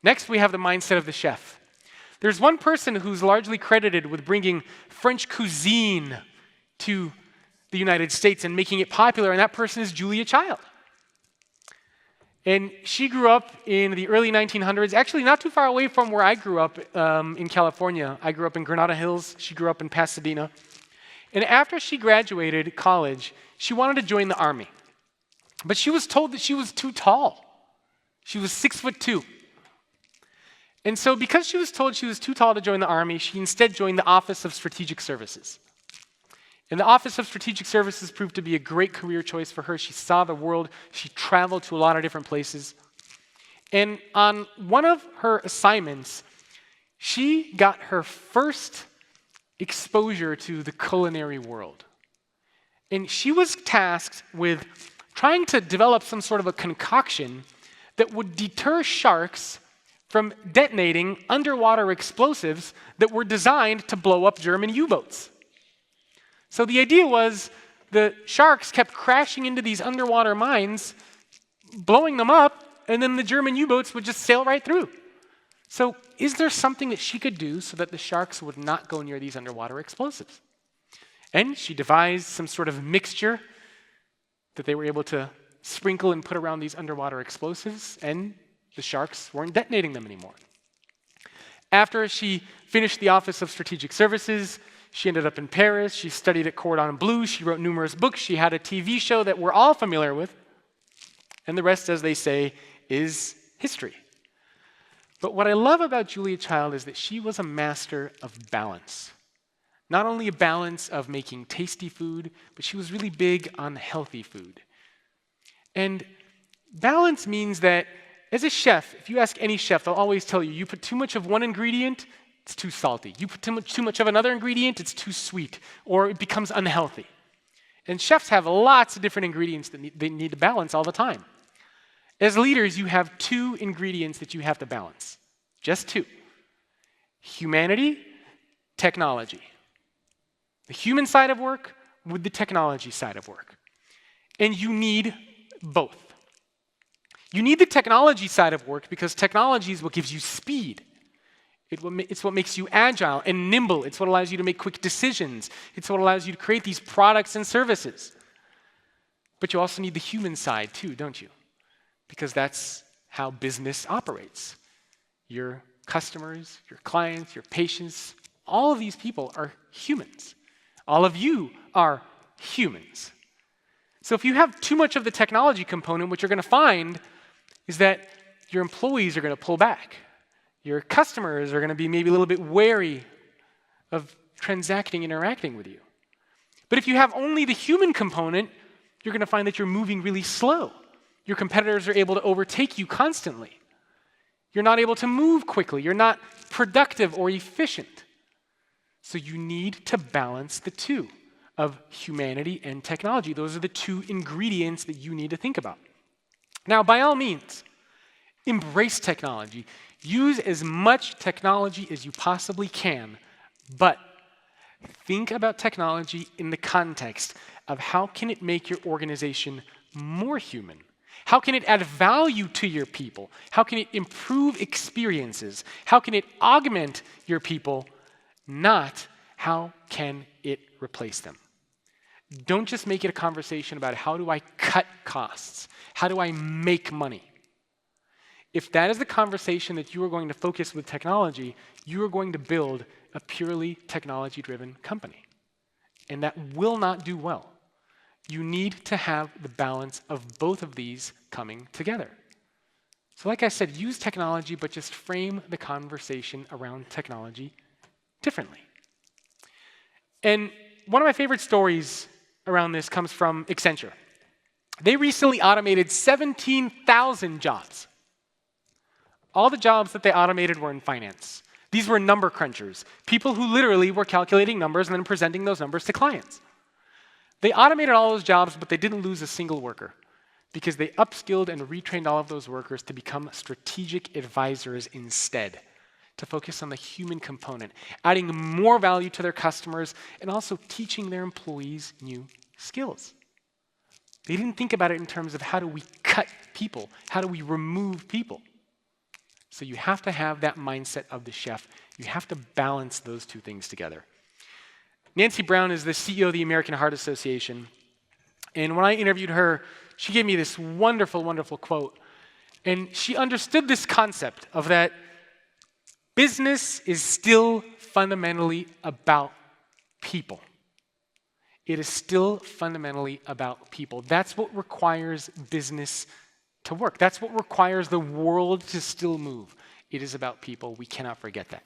Next, we have the mindset of the chef. There's one person who's largely credited with bringing French cuisine to the United States and making it popular, and that person is Julia Child. And she grew up in the early 1900s, actually not too far away from where I grew up in California. I grew up in Granada Hills. She grew up in Pasadena. And after she graduated college, she wanted to join the army. But she was told that she was too tall. She was 6'2". And so because she was told she was too tall to join the army, she instead joined the Office of Strategic Services. And the Office of Strategic Services proved to be a great career choice for her. She saw the world. She traveled to a lot of different places. And on one of her assignments, she got her first exposure to the culinary world. And she was tasked with trying to develop some sort of a concoction that would deter sharks from detonating underwater explosives that were designed to blow up German U-boats. So the idea was the sharks kept crashing into these underwater mines, blowing them up, and then the German U-boats would just sail right through. So is there something that she could do so that the sharks would not go near these underwater explosives? And she devised some sort of mixture that they were able to sprinkle and put around these underwater explosives, and the sharks weren't detonating them anymore. After she finished the Office of Strategic Services, she ended up in Paris. She studied at Cordon Bleu. She wrote numerous books. She had a TV show that we're all familiar with. And the rest, as they say, is history. But what I love about Julia Child is that she was a master of balance. Not only a balance of making tasty food, but she was really big on healthy food. And balance means that as a chef, if you ask any chef, they'll always tell you, you put too much of one ingredient, it's too salty. You put too much of another ingredient, it's too sweet, or it becomes unhealthy. And chefs have lots of different ingredients that they need to balance all the time. As leaders, you have two ingredients that you have to balance. Just two. Humanity, technology. The human side of work with the technology side of work. And you need both. You need the technology side of work because technology is what gives you speed. It's what makes you agile and nimble. It's what allows you to make quick decisions. It's what allows you to create these products and services. But you also need the human side too, don't you? Because that's how business operates. Your customers, your clients, your patients, all of these people are humans. All of you are humans. So if you have too much of the technology component, what you're going to find is that your employees are going to pull back. Your customers are going to be maybe a little bit wary of transacting, interacting with you. But if you have only the human component, you're going to find that you're moving really slow. Your competitors are able to overtake you constantly. You're not able to move quickly. You're not productive or efficient. So you need to balance the two of humanity and technology. Those are the two ingredients that you need to think about. Now, by all means, embrace technology. Use as much technology as you possibly can, but think about technology in the context of how can it make your organization more human? How can it add value to your people? How can it improve experiences? How can it augment your people? Not how can it replace them? Don't just make it a conversation about how do I cut costs? How do I make money? If that is the conversation that you are going to focus with technology, you are going to build a purely technology-driven company. And that will not do well. You need to have the balance of both of these coming together. So like I said, use technology, but just frame the conversation around technology differently. And one of my favorite stories around this comes from Accenture. They recently automated 17,000 jobs. All the jobs that they automated were in finance. These were number crunchers, people who literally were calculating numbers and then presenting those numbers to clients. They automated all those jobs, but they didn't lose a single worker because they upskilled and retrained all of those workers to become strategic advisors instead, to focus on the human component, adding more value to their customers and also teaching their employees new skills. They didn't think about it in terms of how do we cut people, how do we remove people. So you have to have that mindset of the chef. You have to balance those two things together. Nancy Brown is the CEO of the American Heart Association. And when I interviewed her, she gave me this wonderful, wonderful quote. And she understood this concept of that business is still fundamentally about people. It is still fundamentally about people. That's what requires business to work. That's what requires the world to still move. It is about people. We cannot forget that.